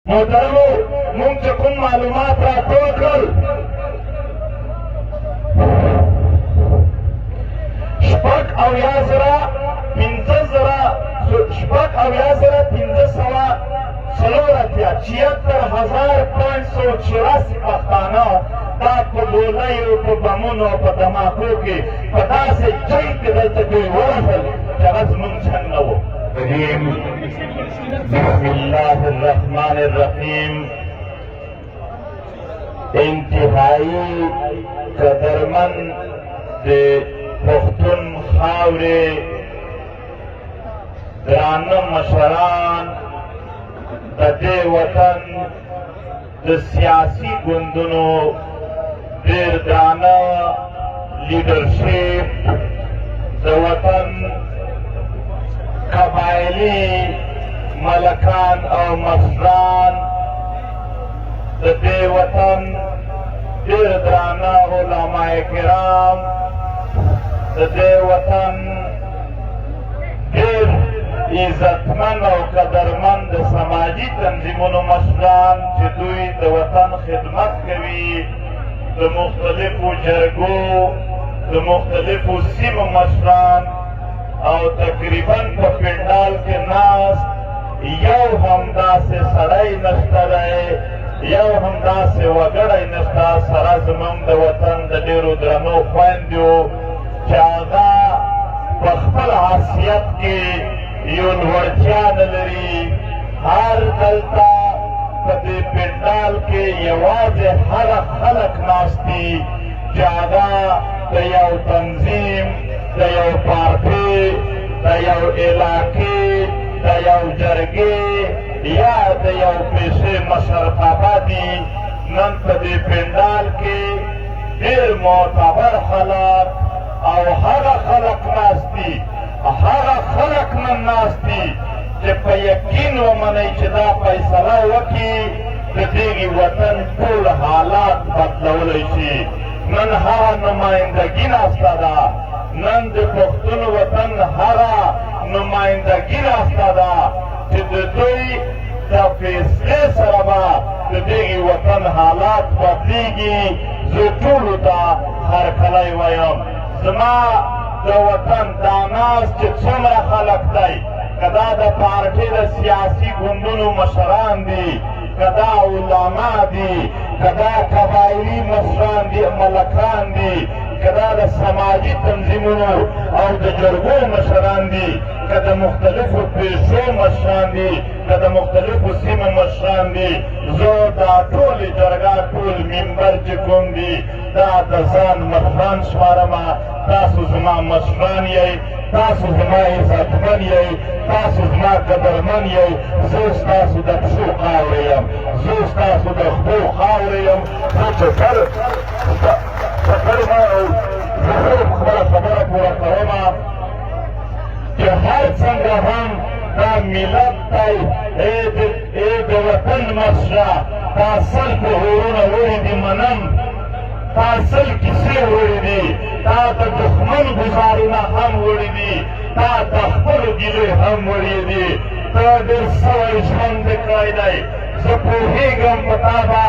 محترمو مونږ چې کوم معلومات راټول کړل شپږ اویا زره 76,584 پښتانه دا په ګولیو په بمونو په دماکو کې په داسې جنګ کې دلته دوی ورسل چې هغه زموږ جنګ نه و. بسم الله الرحمن الرحیم. انتهایی قدرمن د پښتون خاورې درانه مشران د دې وطن د سیاسي ګوندونو ډېر درانه لیډرشپ د وطن قبایلي ملکان او مشران د دې وطن ډېر درانه علماء کرام د دې وطن ډېر عزتمن او قدرمن د سماجي تنظیمونو مشران چې دوی د وطن خدمت کوي د مختلفو جرګو د مختلفو سیمو مشران او تقریبا په پنډال کې ناست یو هم داسې سړی نشته دی یو هم داسې وګړی نشته سره زموږ د وطن د ډېرو درنو خویندو چې هغه په خپل حیثیت کې یو لوړتیا نه لري. هر دلته په دې پنډال کې یوازې هغه خلک ناست دي چې هغه د یو تنظیم د یو پارټۍ د یو علاقې د یو جرګې یا د یو پیشې مشرتابه دي. نن په دې پنډال کې ډېر معتبر خلک او هغه خلک ناست دي هغه خلک نن ناست دي چې په یقین ومنئ چې دا فیصله وکړي د دې وطن ټول حالات بدلولی شي. نن هغه نمایندګي ناسته ده نن د پښتون وطن هغه نمایندګي ناسته ده چې د دوی د فیصلې سره به د دې وطن حالات بدلیږي. زه ټولو ته هرکلی وایم زما د وطن دا ناست چې څومره خلک دی که دا د پارټۍ د سیاسي ګوندونو مشران دي که دا علما دي که دا قبایلي مشران دي ملکان دي که دا د سماجي تنظیمونو او د جرګو مشران دي که د مختلفو پیشو مشران دي که د مختلفو سیمو مشران دي زه دا ټولې جرګه ټول ممبر چې کوم دي دا د ځان مشران شمارمه. تاسو زما مشران یئ تاسو زما عزتمن یئ تاسو زما قدرمن یئ. زه ستاسو د پښو خاوره یم زه ستاسو د خپو خاوره یم. زه چکر ما زه خپله خبره پوره کومه چې هر څنګه هم دا ملت دی ای د وطن مشره تا سل پهورونه وړي دي منم تا سل کیسې وړي دي تا د دښمن ګزارونه هم وړي دي تا د خپلو ګیلې هم وړي دي ته ډېر سوی ژوند دې کړی دی. زه پوهېږم په تا به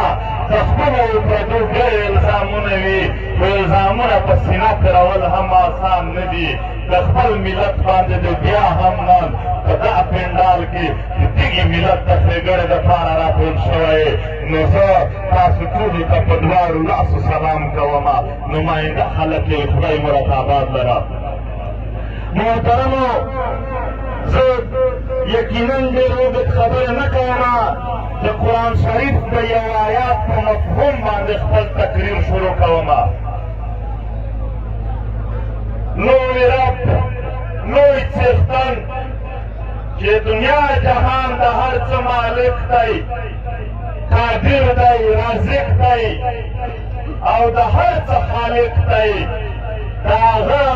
د خپلو پردو ډېر الزامونه وي خو الزامونه په سینه تېرول هم آسان نه دي. د خپل ملت باندې د بیا هم نن په دغه پنډال کې د دغې ملت د ښېګړې دپاره راټول شوی. نو زه تاسو ټولو ته په دواړو لاسو سلام کومه. نماینده خلک یې خدای مو راته آباد لره. محترمو زه یقینا ډېر اوږد خبره نه کومه د قرآن شریف د یو آیات په مفهوم باندې خپل تقریر شروع کومه. لوی رب لوی څښتن چې دنیا جهان د هر څه مالک دی قادر دی رازق دی او د هر څه خالق دی. د هغه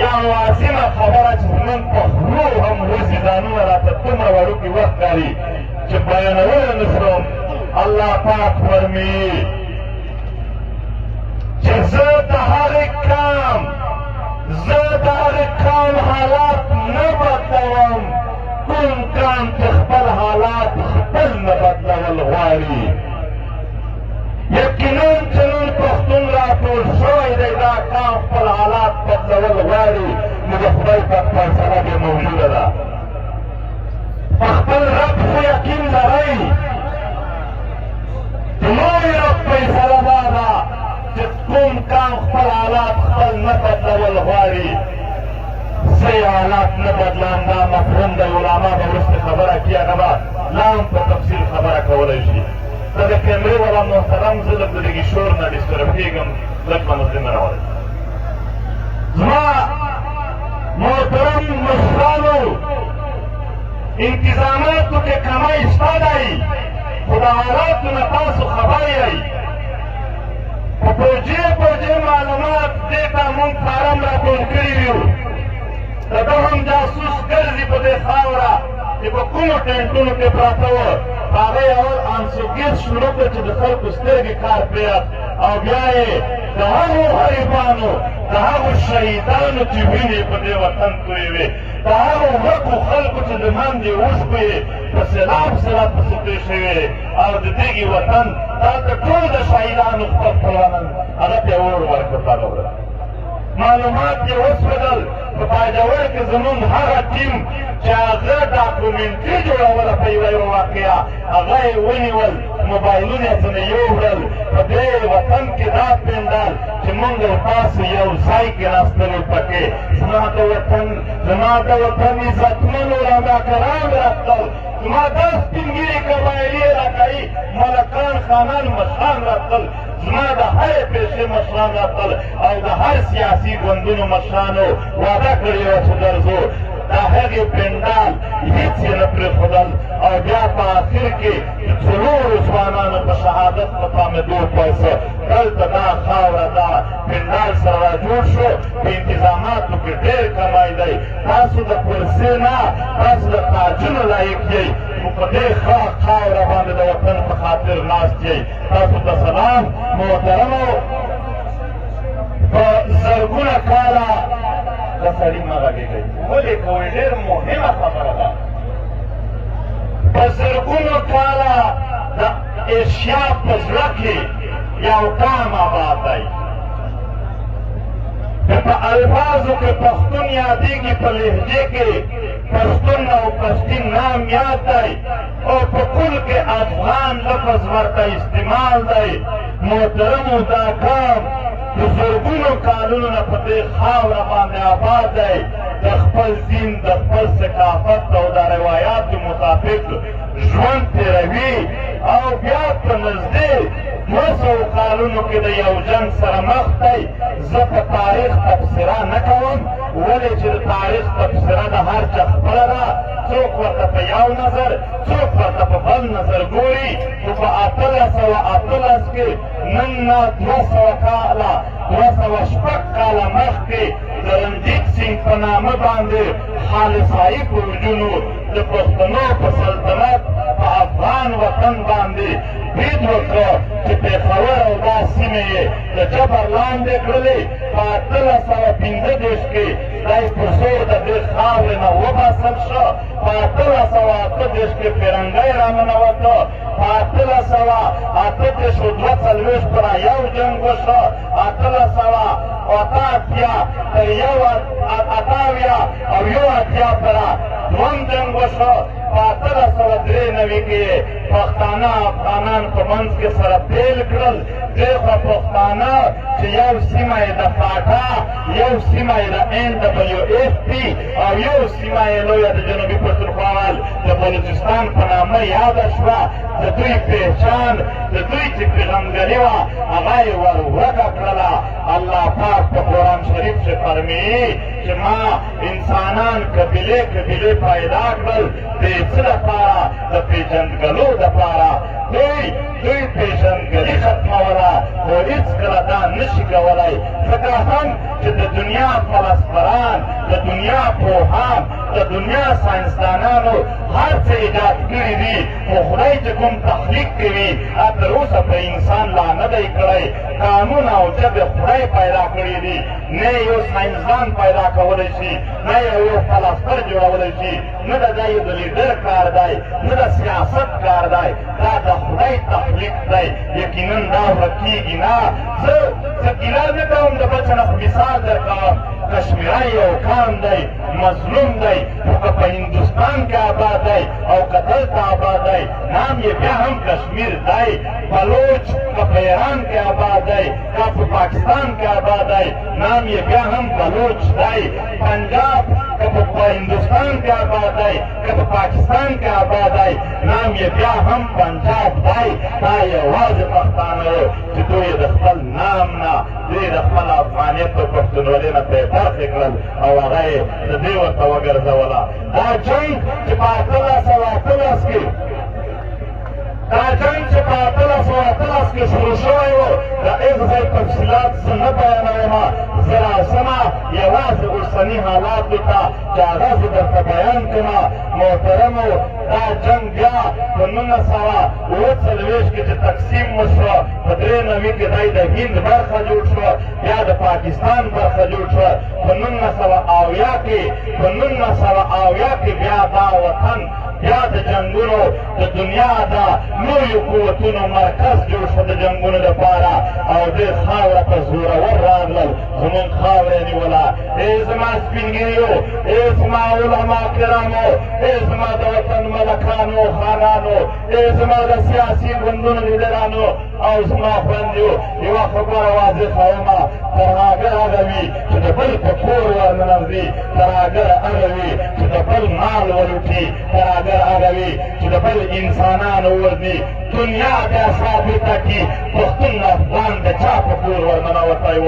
یا واضحه خبره چې زموږ په خولو هم وځي ځانونه راته دومره وړوکي وخت کاري چې بیانولی نه شم. الله پاک فرمایي چې زه د هرې قام حالات نه بدلوم کوم قام چې خپل حالات خپل نه بدلول غواړي. یقینا چې نن پښتون راټول شوی دی دا قام خپل حالات بدلول غواړي، نو د خدای پاک فیصله بې موجوده ده. په خپل رب خو یقین لرئ، د لوی رب فیصله دا ده چې کوم قام خپل حالات خپل نه بدلول غواړي، زه حالات نه بدلم. دا مفهوم د علما به وروسته خبره کړي، هغه به لا هم په تفصیل خبره کولی شي. دا د کیمرې والا محترم زه لږ د لږې شور نه ډسټرب کېږم، لږ به مو ځینې راولئ. زما محترم مشرانو، انتظاماتو کې کمی شته دی، خو د حالاتو نه تاسو خبر یئ. په پوجې معلومات دې ته مونږ فارم راټول کړي یو. د ده هم جاسوس ګرځي په دې خاوره چې په کومو ټینټونو کې پراته وو. هغه یې اول انسوګیز شروع کړه چې د خلکو سترګې کار پرېږد، او بیا یې د هغو غریبانو، د هغو شهیدانو چې وینې په دې وطن تویې وې، د هغو ورکو خلکو چې د مندې اوښکو یې په سیلاب پسې توی شوې، او د دغې وطن دلته ټول د شهیدانو خپل خپلوانان هغه ته یې اور ورکړ. هغه ورځ معلومات یې وسپړل. په پایدور کې زموږ هغه ټیم چې هغه ډاکومنټري جوړوله په یوه واقعه، هغه یې ونیول، موبایلونه یې ځینې یوړل. په دې وطن کې دا پنډال چې موږ او تاسو یو ځای کې ناستلو پکې، زما د وطن عزتمن علما کرام راتلل، زما دا سپین ږیري قبایلي علاقایي ملکان خانان مشران راتلل، زما د هرې پیشې مشران راتلل، او د هر سیاسي ګوندونو مشرانو وعده کړې وه چې درځو. د هغې پنډال هېڅ یې نه پرېښودل، او بیا په آخر کې د څلورو ځوانانو په شهادت په تامېدو پیسه دلته دا خاوره دا پنډال سره را جوړ شو. په انتظاماتو کې ډېر کمی دی. تاسو د کرسۍ نه، تاسو د تاجونو لایق یئ، نو په دې ښه خاوره باندې د وطن په خاطر ناست یئ. تاسو ته سلام. محترمو، په زرګونه کاله دا سړي مه غږېږئ، ولې کوئ؟ ډېر مهمه خبره ده. په زرګونو کاله د ایشیا په زړه کې یو قام آباد دی. په الفاظو کې پښتون یادېږي، په لهجې کې پښتون او پښتین نام یاد دی، او په کل کې افغان لفظ ورته استعمال دی. محترمو، دا قام د زرګونو کالونو نه په دې خاوره باندې آباد دی. د خپل دین، د خپل ثقافت او د روایاتو مطابق ژوند تېروي، او بیا په نږدې 200 کالونو کې د یو جنګ سره مخ دی. زه په تاریخ تبصره نه کوم، ولې چې د تاریخ تبصره د هر چا خپله ده. څوک ورته په یو نظر، څوک ورته په بل نظر ګوري. خو په 1818 کې نن نه 200 کاله 206 کاله مخکې د رنجیت سنګ په نامه باندې خالصایي فوجونو د پښتنو په سلطنت په افغان وطن باندې برید وکړه، چې پېښور او دا سیمې یې د جبر لاندې کړلې. په 1825 کې دا یې په زور د دې خاورې نه وباسل شو. په 1828 کې فرنګۍ راننوته. په 1838 پر یو جنګ وشو. 1888 تر 1888 پر دوم جنګ وشو. په 1893 کې پښتانه افغانان په منځ کې سره پیل کړل. دغه پښتانه چې یو سیمه یې د فاټا، یو سیمه یې د NWFP، او یو سیمه یې لویه د جنوبي پښتونخوا د بلوچستان په نامه یاده شوه. د دوی پهچان، د دوی چې پیغمبري وه، هغه یې ور ورکه کړله. الله پاک په قرآن شریف کې فرمایي چې ما انسانان قبیلې پیدا کړل د څه لپاره؟ د پېژندګلو دپاره. دوی پیژندګري ختموله خو هېڅکله دا نشي کولی ځکه هم چې د دنیا فلسفران د دنیا پوهان د دنیا ساینسدانانو هر څه ایجاد کړي دي خو خدای چې کوم تخلیق کوي تر اوسه په انسان لا نه دی کړی قانون او ژبې خدای پیدا کړي دي نه یو ساینسدان پیدا کولی شي نه یو فلسفر جوړولی شي نه د دا یو د لیډر کار دی نه د سیاست کار دی دا د خدای تخلیق دی یقینا دا ورکېږي نه زه ګیله نه کوم د بل څه نه خو مثال درکوم کشمیری یو قام دی مظلوم دی خو که په هندوستان کې آباد دی او که دلته آباد دی نام یې بیا هم کشمیر دی بلوچ که په ایران کې آباد دی که په پاکستان کې آباد دی نام یې بیا هم بلوچ دی پنجاب که په هندوستان کې آباد دی که په پاکستان کې آباد دی نام یې بیا هم پنجاب دی دا یوازې پښتانه و چې دوی د خپل نام نه دوی د خپل افغانیت او پښتونولۍ نه پرې برخې کړل او هغه یې د دې ورته وګرځوله دا جنګ چې په 1818 کې دا جنګ چې په 1818 کې شروع شوی و د هېڅ ځای تفصیلات زه نه بیانوم زه راځمه یوازې اوسني حالاتو ته چې هغه زه درته بیان کړمه محترمو دا جنګ بیا په 1947 کې چې تقسیم وشوه په 93 کې دی د هند برخه جوړ شوه بیا د پاکستان برخه جوړ شوه په 1970 کې بیا دا وطن بیا د جنګونو د دنیا د لویو قوتونو مرکز جوړ شو د جنګونو دپاره او دې خاوره ته زورور راغلل زمونږ خاوره یې نیوله ای زما سپینګیریو ای زما علما کرامو ای زما د وطن ملکانو خانانو ای زما د سیاسي ګوندونو لیډرانو او زما خویندو یوه خبره واضحه یمه ترهګر هغه وي چې د بل په کور ورننوځي ترهګر هغه وي چې د بل مال ولوټي ترهګر هغه وي چې د بل انسانانو ورځي دنیا بیا ثابته کړي پښتون افغان د چا په کور ورننوتی و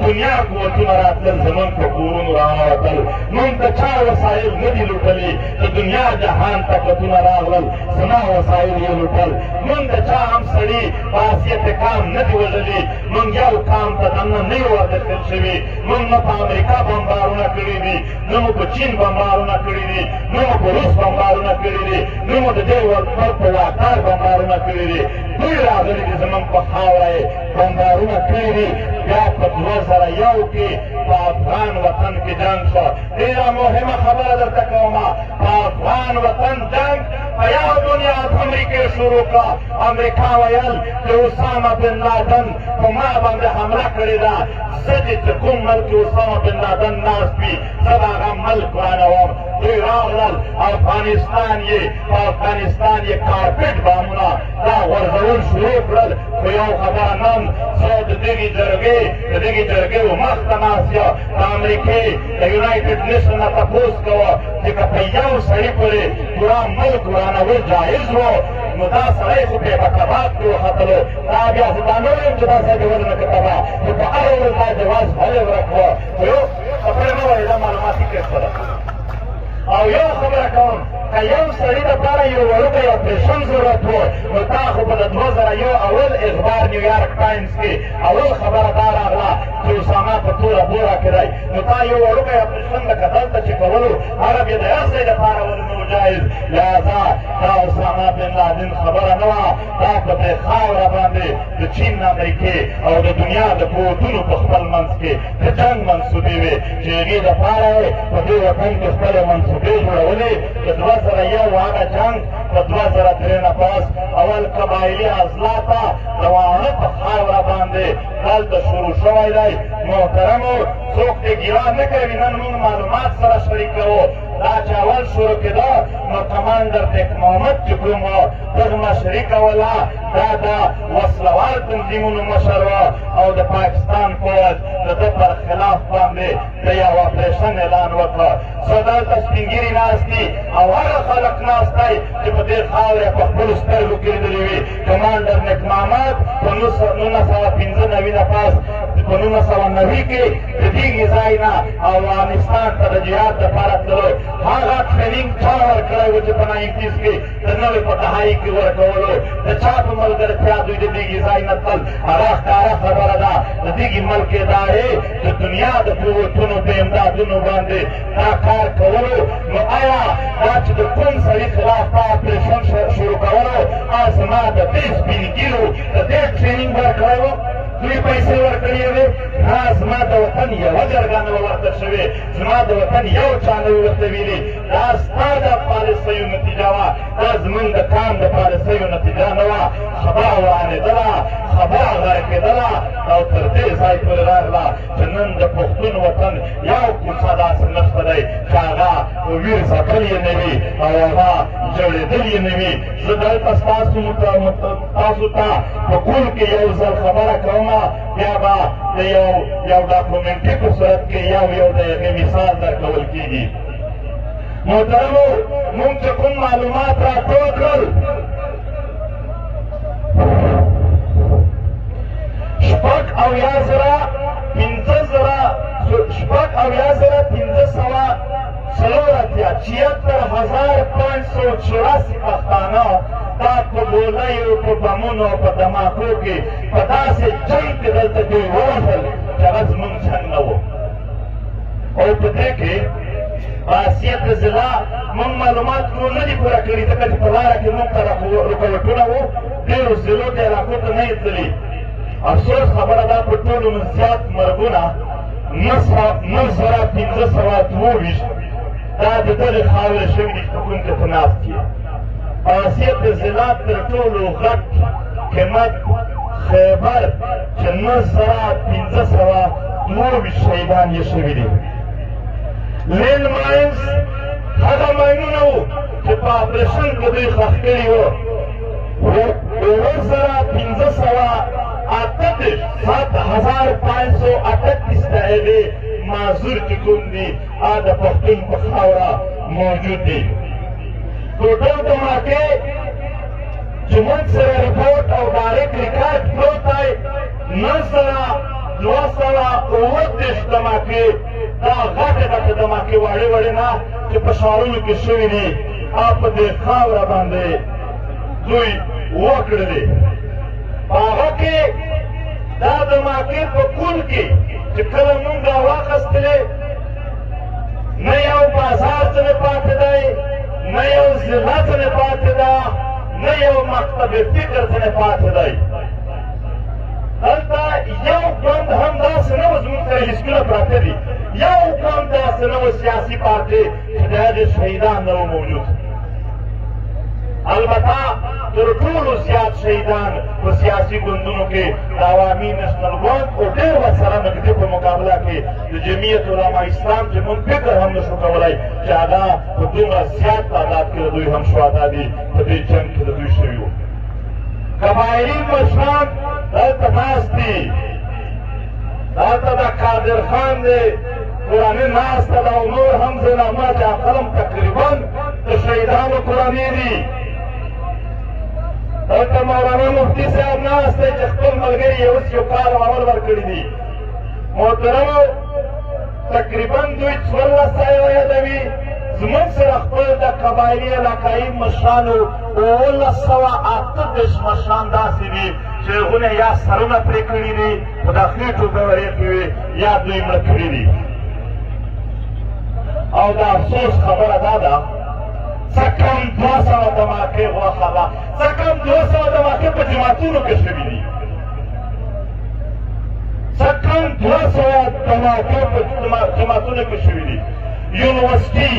دنیا قوتونه راتلل زمونږ په کورونو راننوتل موږ د چا وسایل نه دي لوټلي د دنیا جهان طاقتونه راغلل زما وسایل یې لوټل موږ د چا هم سړي په حیثیت قام نه دي وژلي موږ یو قام ته دننه نه یو ورداخل شوي موږ نه په امریکا بمبارونه کړي دي نه مو په چین بمبارونه کړي دي نه مو په روس بمبارونه کړي دي نه مو د دې ورکړ په واکار بمبارونه کړي دي دوی راغلي دي زموږ په خاوره یې بمبارونه کړي دي بیا په 2001 کې په افغان وطن کې جنګ شو ډېره مهمه خبره درته کومه په افغان وطن جنګ په یو بنیاد امریکې شروع کړه امریکا ویل چې اسامه بن لادن په ما باندې حمله کړې ده زه چې کوم ملک اسامه بن لادن ناست وي زه د هغه ملک ورانوم دوی راغلل افغانستان یې کارپېټ بامونه دا غورځول شروع کړل خو یو خبره نن زه د دغې جرګې مخ ته ناست یم د امریکې د یونایټډ نیشن نه تپوس کوه چې که په یو سړي پورې پوره ملک ورانول جایز و نو دا سړی خو بې بکبات کې وختلو دا بیا زه دا نه وایم چې دا سړی دې ولې نه کړ تباه خو په هره ورځ دا جواز هلې ورک وه خو یو خبره نه وایي دا معلوماتي کیسه ده او یو خبره کوم که یو سړي دپاره یو وړوکی اپریشن ضرورت و نو تا خو په د 2001 اول اخبار نیویارک ټایمز کې اول خبره دا راغله چې اسامه په توره بوره کې دی نو تا یو وړوکی اپریشن لکه دلته چې کولو هغه بیا د هر ځای دپاره ولې نه و جایز لهذا دا اسامه بن لادن خبره نه وه دا په دې خاوره باندې د چین امریکې او د دنیا د قوتونو په خپل منځ کې د جنګ منصوبې وې چې هغې دپاره یې په دې وطن کې خپلې منصوبې جوړولې د 2001 هغه جنګ په 2003 نه پس اول قبایلي اضلاع د واڼه په خاوره باندې دلته شروع شوی دی محترمو څوک دې ګیله نه کوي نن موږ معلومات سره شریکوو دا چې اول شروع کېده نو کمانډر ټیک محمد چې کوم و دغه مشري کوله دا د وسلوال تنظیمونو مشر و او د پاکستان پوځ د ده پر خلاف باندې د یو اپریشن اعلان وکړه زه دلته سپین ږیري ناست دي او هغه خلک ناست دی چې په دې خاورې په خپلو سترګو کې لیدلي وي کمانډر نیک محمد په 1995 نه پاس په 1990 کې د دې ځای نه افغانستان ته د جهاد دپاره تللو هغه ټریننګ چا ورکړی و چې په 90s کې د نوې په دهایي کې ورکولو د چا په ملګرتیا دوی د دې ځای نه تلل هغه ښکاره خبره ده د دې ملک ادارې د دنیا د قوتونو په امدادونو باندې دا کار کولو نو آیا دا چې د کوم سړي خلاف تا اپریشن شروع کولو زما د دې سپین ګیرو د دې ټریننګ ورکړی و دوی پیسې ورکړې وې زما د وطن یوه جرګه نه وه ورته شوې زما د وطن یو چا نه وي ورته ویلي دا ستا د پالیسیو نتیجه وه دا زمونږ د کام د پالیسیو نتیجه نه وه خبره وانېدله خبره غرقېدله او تر دې ځای پورې راغله چې نن د پښتون وطن یو کوڅه داسې نشته دی چې هغه ویر ځپل یې نه وي او هغه جوړېدل یې نه وي زه دلته تاسو ته په کور کې یو ځل خبره کوم بیا به د یو ډاکومنټري په صورت کې یو د هغې مثال درکول کېږي محترمو موږ چې کوم معلومات راټول کړل شپږ اویا زره 76,584 پښتانه دا په ګولیو په بمونو په دماکو کې په داسې جنګ کې دلته دوی ووژل چې هغه زمونږ جنګ نه و او په دې کې خاصیت ضلع موږ معلومات ټول نه دي پوره کړي ځکه چې په لاره کې موږ ته رکاوټونه وو ډېرو ضلعو ته علاقو ته نه یې تللي افسوس خبره دا په ټولو نه زیات مرګونه 9,522 دا د دغې خاورې شوي دي چې په کوم کې ته ناست یې خاصیت د ضلع تر ټولو غټ قیمت خیبر چې 9,522 شهیدان یې شوي دي لیل ماینز هغه ماینونه وو چې په اپریشن کې دوی ښخ کړي وو 7,538 د هغې معذور چې کوم دي د پښتون په خاوره موجود دي ټوټل دماکې چې موږ سره رپورټ او ډایرکټ ریکارډ پروت دی 9,230 دماکې دا غټې غټې دماکې واړې واړې نه چې په ښارونو کې شوي دي په دې خاوره باندې دوی وکړلې په هغه کې دا دماکې په کل کې چې کله مونږ راواخیستلې نه یو بازار ځنې پاتې دی نه یو ضلع ځنې پاتې ده نه یو مکتب فکر ځنې پاتې دی دلته یو ګوند هم داسې نه و زموږ سره لیستونه پراته دي یو ګوند داسې نه و سیاسي پارټۍ چې د هغې شهیدان نه و موجود البته تر ټولو زیات شهیدان په سیاسي ګوندونو کې د عوامي نشنل ګوند او ډېر ورسره نږدې په مقابله کې د جمعیت علما اسلام چې موږ فکر هم نشو کولی چې هغه په دومره زیات تعداد کې د دوی هم شهدا دي په دې جنګ کې د دوی شوي وو قبایلي مشران دلته ناست دي دلته د قادر خان دی کورنۍ ناسته ده او نور هم ځینامه چې عقلم تقریبا د شهیدانو کورنۍ دي دلته مولانا مفتي صاحب ناست دی چې خپل ملګري یې اوس یو کال عمل ورکړي دي محترمو تقریبا دوی 1400 یادوي زموږ سره خپل د قبایلي علاقایي مشرانو 1938 مشران داسې دي چې هغونه یا سرونه پرې کړي دي په د خېټو ګورې کې وي یا دوی مړه کړي دي او د افسوس خبره دا ده څه کم 200 دماکې غوښه ده څه کم 200 دماکې په جماعتونو کې شوي دي څه کم 200 دماکې په جماعتونو کې شوي دي یونیورسټي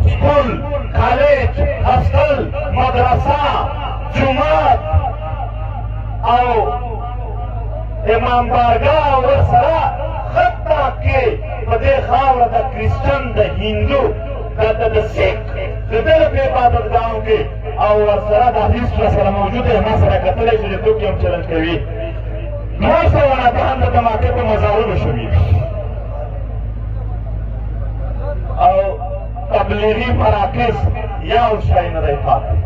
سکول کالج هسټل مدرسه جومات او امام بارګاه ورسره حتی کې په دې خاوره د کرسچن د هندو د سیک د دغه په عبادتګاهو کې او ورسره د حدیث سره موجود دی ما سره کتلی چې د توکي هم چلن کوي 900 ناتان د دماکې په مزارونو شوي او تبلیغي مراکز یو شی نه دی پاتې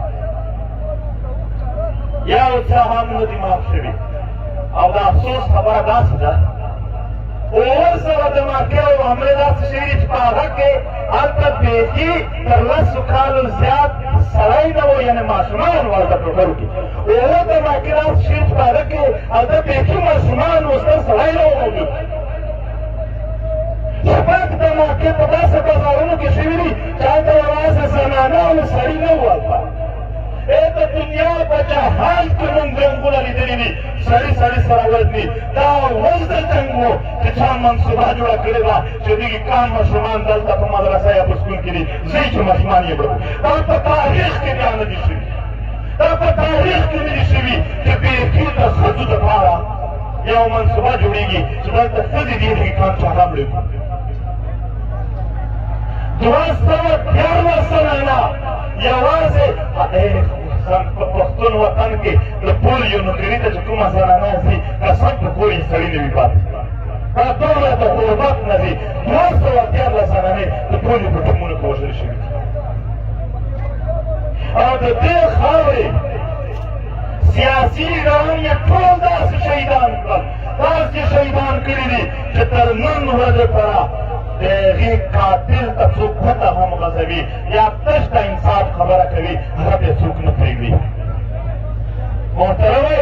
یو یو څه هم نه دي معاف شوي. او د افسوس خبره داسې ده ورسره د مکې او حملې داسې شوي دي چې په هغه کې هلته بیخي تر 10 کالو زیات سړی نه و، یعنې ماشومان و هلته ټوټلو کې. اووه د مکې داسې شوي چې په هغه کې هلته بیخي ماشومان و، ستر سړی نه و موجود. شپږ د مکې په داسې بازارونو کې شوي دي چې هلته یوازې زنانه او سړي نه و. هلته د دنیا په جهان کې مونږ جنګونه لیدلي دي، سړي سړي سره وزني. دا اوس د جنګ و چې چا منصوبه جوړه کړې ده چې دغې کم ماشومان دلته په مدرسه یا په سکول کې دي، ځئ چې ماشومان یې مړه. دا په تاریخ کې بیا نه دي شوي، دا په تاریخ کې نه دي شوي چې بیخي د ښځو دپاره یو منصوبه جوړېږي چې دلته ښځې دي دغې کم چاغه مړې کړو. 213 سلنه یوازې په پښتون وطن کې د پولیو نوکري ته چې کومه زنانه ځي قسم په کور یې سړي نه وي پاتې. دا دومره د غربت نه ځي. 213 زنانې د پولیو په ټیمونو کې وژل شوي. او د دې خاورې سیاسي ایران یې ټول داسې شهیدان کړل، داسې شهیدان کړي دي چې تر نن ورځې پره د هغې قاتل ته څوک پته هم غځوي یا تش د انصاف خبره کوي، هغه بیا څوک نه پرېږدي. محترمو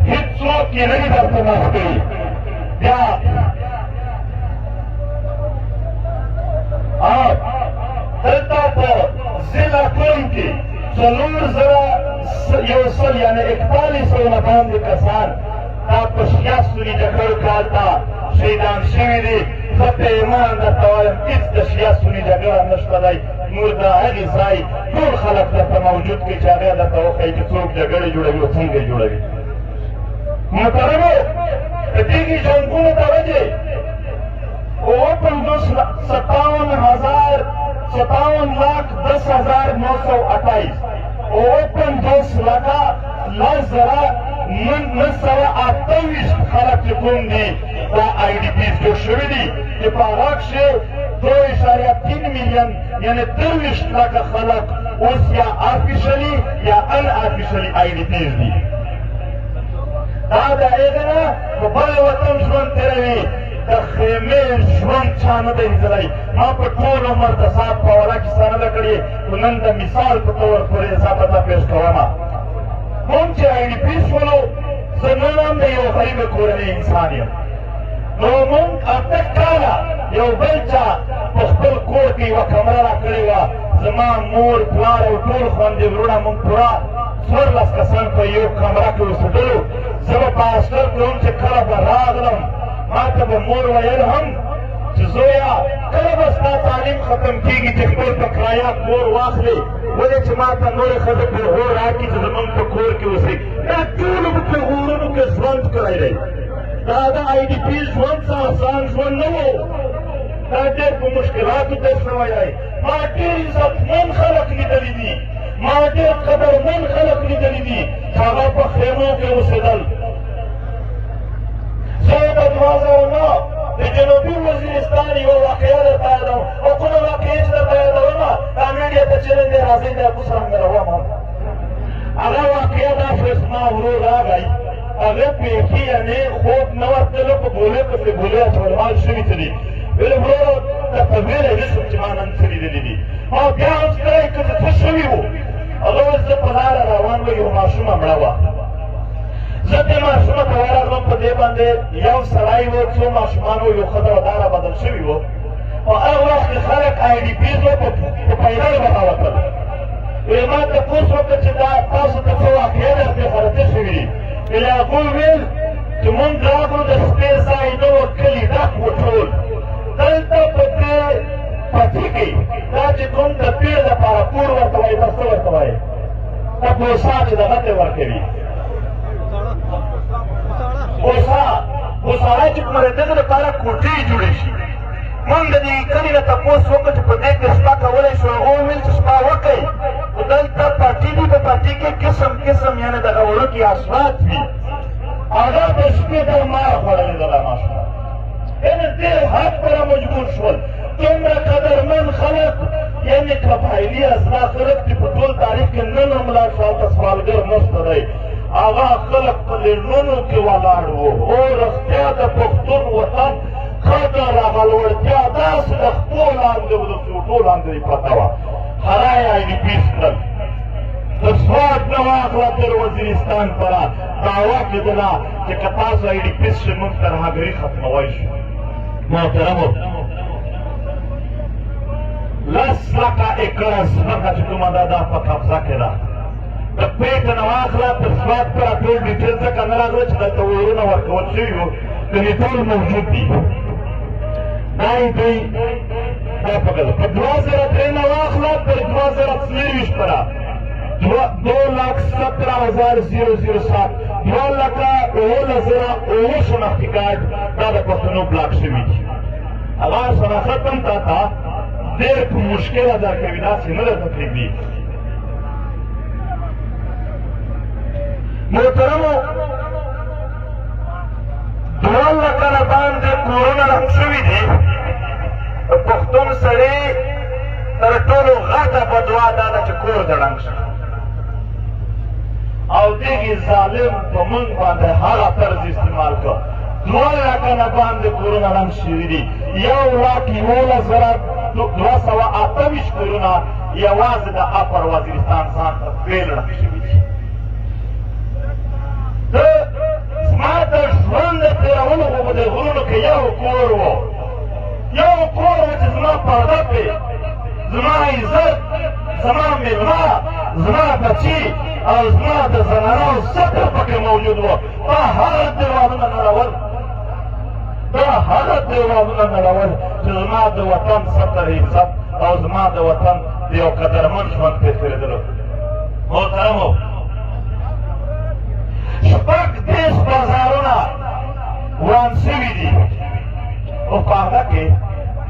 هېڅوک یې نه دي درته معاف کړي. بیا دلته په ضلع کوم کې 4,000 یعنې 41 نه باندې کسان دا په 86 جګړو کال ته شهیدان شوي دي. زه په ایمان درته وایم هېڅ د شیعه سني جګړه نشته دی. نور د هغې ځای ټول خلک درته موجود کړي چې هغې درته وښایي چې څوک جګړې جوړوي او څنګه یې جوړوي. محترمو د دغې جنګونو ته وجې 57,10,928 10,928 خلک چې کوم دي دا آی ډي پیز جوړ شوي دي چې په هغه کښې 2.3 میلیون یعنې 23 لکه خلک اوس یا آفیشلي یا ان آفیشلي آی ډي پیز دي. دا د هغې نه په بل وطن ژوند تېروي، د خیمې ژوند چا نه دی لیدلی. ما په ټول عمر د صاحب په وله کیسه نه ده کړې، خو نن د مثال په طور پورې زه به ته پېښ کومه. مونږ چې آی ډي پي شولو، زه نن هم د یو غریبه کورنۍ انسان یم. نو مونږ 8 کاله یو بل چا په خپل کور کې یوه کمره را کړې وه. زما مور پلار او ټول خویندې وروڼه مونږ پوره 14 کسان په یو کمره کې اوسېدلو. زه به په هاسټل کې هم چې کله به راغلم ما ته به مور ویل هم چې زویه کله به ستا تعلیم ختم کېږي چې خپل په کرایه کور واخلې، ولې چې ما ته نورې ښځې پیغور راکړي چې زمونږ په کور کې اوسئ. دا ټولو په پیغورونو کې ژوند کړی دی. دا د آی ډي پي ژوند څه اسان ژوند نه و. دا ډېر په مشکلاتو تېر شوی دی. ما ډېر عزتمن خلک لیدلي دي، ما ډېر قدرمن خلک لیدلي دي چې هغه په خیمو کې اوسېدل. زه د 2009 د جنوبي وزیرستان یوه واقعه درته یادوم، او کومه واقعې چې درته یادومه دا میډیا ته چلن دی، راځئ دا اوس رانګروم هم. هغه واقعه دا شوه چې زما ورور راغی، هغه بیخي یعنې خوب نه ورتلو، په ګولۍ پسې ګولۍ اچول مال شوي څه دي. ویل وروره درته ویلی نه شم چې ما نن څه لیدلي دي. ما بیا هم ستړی کړ چې څه شوي وو. هغه ویل زه په لاره روان وم، یوه ماشومه مړه وه. زه دې ماشومه ته ورغلم، په دې باندې یو سړی و، څو ماشومان و، یو ښځه وه، دا را بدل شوي وو. په هغه وخت کې خلک آی ډي پیز و په پیدل به راوتل. ویل ما تپوس وکړه چې دا تاسو ته څه واقعې درپېښه څه شوي دي. ویل هغوی ویل چې مونږ راغلو د شپې ځای نه و، کلي ډک و ټول. دلته په دې پټي کې دا چې کوم د پیر دپاره کور ورته وایي، دا څه ورته وایي؟ دا بوسا چې دغه ته ورکوي. بوساړی چې کومه د دغه لپاره کوټې جوړې شي. مونږ د دې کلي نه تپوس وکړو چې په دې کې شپه کولی شو. هغه وویل چې شپه وکئ، خو دلته پټي دي، په پټي کې قسم قسم یعنې دغه وړوکي اسناد وي. هغه د شپې دا مار خوړلې ده دا ماشومه. یعنې ډېر حد پره مجبور شول. دومره قدرمن خلک یعنې قبایلي ازنا خلک چې په ټول تاریخ کې نن هم لا شاته سوالګر نشته دی. هغه خلک په لړنونو کې ولاړ وو او رښتیا د پښتون وطن قدر هغه لوړتیا داسې د خپو لاندې و د څوټو لاندې پرته وه هره یې آی ډي پیس کړل د سوات نه واخله تر وزیرستان پره دعوه کېدله چې که تاسو آی ډي پیس شئ موږ ترهګري ختموی شو محترمو 10 لکه ایکړه ځمکه چې کومه ده دا په قبضه کې ده د پیټه نه واخله تر سوات پره ټول ډیټیل ځکه نه راغله چې دلته ورونه ورکول شوي وو ګنې ټول موجود دي دا یې دوی دا په ګله په 2003 نه واخله تر 2024 پره 2,17,007 2,19,000 شناختي کارت دا د پښتنو بلاک شوي دي هغه شناخت هم تا ته ډېر په مشکله درکوي داسې نه ده تکلیف دي محترمو 2 لکه نه باندې کورونه ړنګ شوي دي د پښتون سړي تر ټولو غټه بدوا دا ده چې کور د ړنګ شي او دغې ظالم په موږ باندې هغه طرز استعمال کړ 2 لکه نه باندې کورونه ړنګ شوي دي 1,11,228 کورونه یوازې د اپر وزیرستان ځان ته فیل ړنګ شوي دي زما د ژوند د تېرولو خو په د غرونو کې یو کور و چې زما پرده پرې زما عزت زما مېلمه زما بچي او زما د زنانو ستر پکې موجود و دا هغه دیوالونه نړول چې زما د وطن ستر عزت او زما د وطن د یو قدرمن ژوند پرې تېرېدلو محترمو 10 بازارونه وران شوي دي او په هغه کې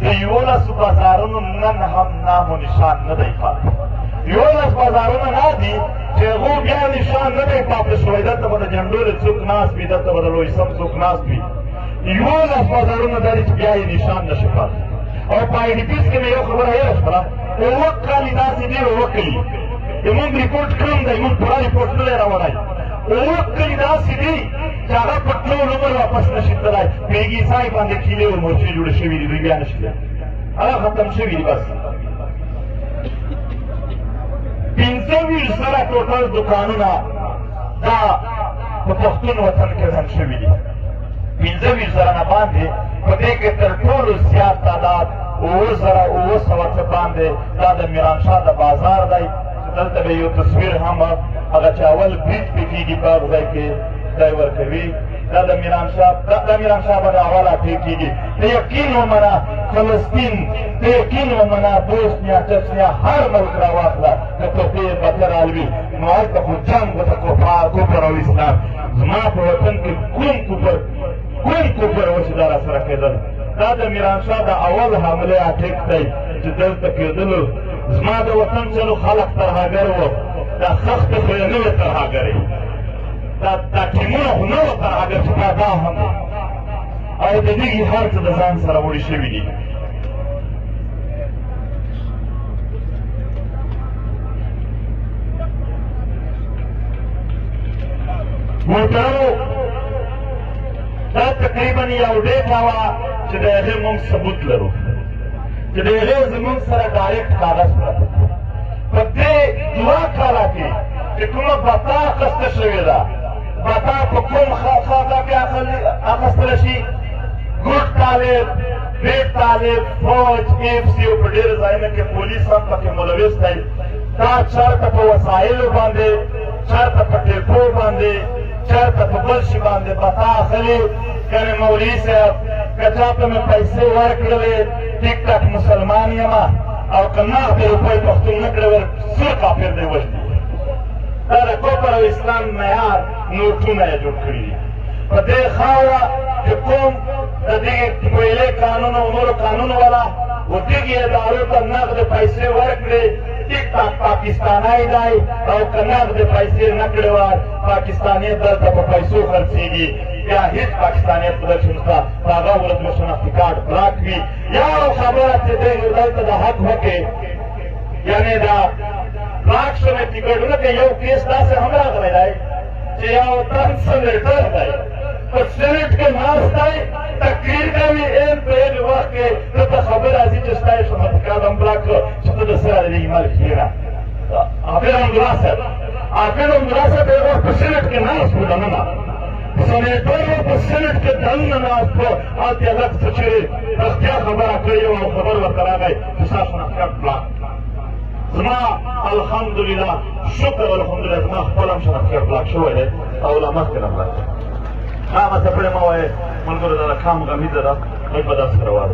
د 11 بازارونو نن هم نام و نشان نه دی پاتې 11 بازارونه نه دي چې هغو بیا نشان نه دی پاتې شوی دلته به د جنډولې څوک ناست وي دلته به د لویسم څوک ناست وي 11 بازارونه دا دي چې بیا یې نشان نشي پاتې او په آی ډي پیس کې مې یو خبره هېره شوله 9 کالي داسې ډېر وکړي زمونږ ریپورټ کم دی موږ پوره ریپورټ نه دی راوړی 9 کلي داسې دي چې هغه په ټول عمر واپس نشي تللی میږي ځای باندې کیلې او مورچې جوړې شوي دي دوی بیا نشي تللی هغه ختم شوي دي بس 25 زره ټوټل دوکانونه دا په پښتون وطن کې ځان شوي دي 25 زره نه باندې په دې کې تر ټولو زیات تعداد 9,900 باندې دا د میرانشاه د بازار دی دلته به یو تصویر هم هغه چې اول بریج پې کېږي په هغه ځای کې خدای ورکوي دا د میرانشاه باندې اول اټې کېږي ته یقین ومنه فلسطین ته یقین ومنه بوسنیا چچنیا هر ملک راواخله که توپیر بتر الوي نو هلته خو جنګ ورته کفر او اسلام زما په وطن کې کوم کفر و چې دا راسره کېدل دا د میرانشاه د اول حملې اټیک دی چې دلته کېدلو زما د وطن چلو خلق ترهګر وو دا سخت خو یې نه وې ترهګرې دا ټیمونه خو نه وه ترهګر چې دا هم او د دغې هر څه د ځان سره وړي شوي دي محترمو دا تقریبا یو ډیټا وه چې د هغې موږ ثبوت لرو چې د هغې زموږ سره ډایرکټ کاغذ پرته په دې 2 کاله کې چې کومه بتا اخیسته شوې ده بتا په کوم خاطه کې اخیستله شي ګوډ طالب بیټ طالب فوج اف سی او په ډېرو ځایونو کې پولیس هم پکې ملوث دی دا چېرته په وسایلو باندې چېرته په ټیپو باندې چېرته په بل شي باندې بتا اخلي کنې مولوي صاحب که چا ته مې پیسې ورکړلې ټیک ټاک مسلمان یم او که نغدې روپۍ پښتون نه کړې ور سور کافر دی وژني دا د کفر او اسلام معیار نوټونه یې جوړ کړي دي په دې خاوره چې کوم د دغې کویلې قانون او نورو قانون والا و دغې ادارو ته نغدې پیسې ورکړې ټیک ټاک پاکستانی دی او که نغدې پیسې نه کړې وای پاکستاني دلته په پیسو خرڅېږي بیا هېڅ پاکستانیت په دغه شنسته په هغه ورځ به شناختي کارت بلاک وي یا خبره چې دی دلته د حق وکړې یعنې دا بلاک شوی ټکټونه کې یو کیس داسې هم راغلی دی چې یو تن سینیټر دی په سینیټ کې ناست دی تقریر کوي این په این وخت کې دته خبر راځي چې ستا یې خدمتګار املا کړه چې ته د سره د ایمل کښېنه عابد حمدالله صاحب عابد حمدالله صاحب یو وخت په سینیټ کې ناست و دننه سینیټر په سینیټ کې دننه ناست و هلته یې لږ څه چې رښتیا خبره کړې وه او خبر ورته راغی چې ستاسو شناختیار بلاک زما الحمدلله شکر الحمدلله زما خپل هم شناختیار بلاک شوی دی او لا مخکې نه بلاک کامه څپړې مه وایې ملګرو دا د کام غمیزه ده موږ به داسې روان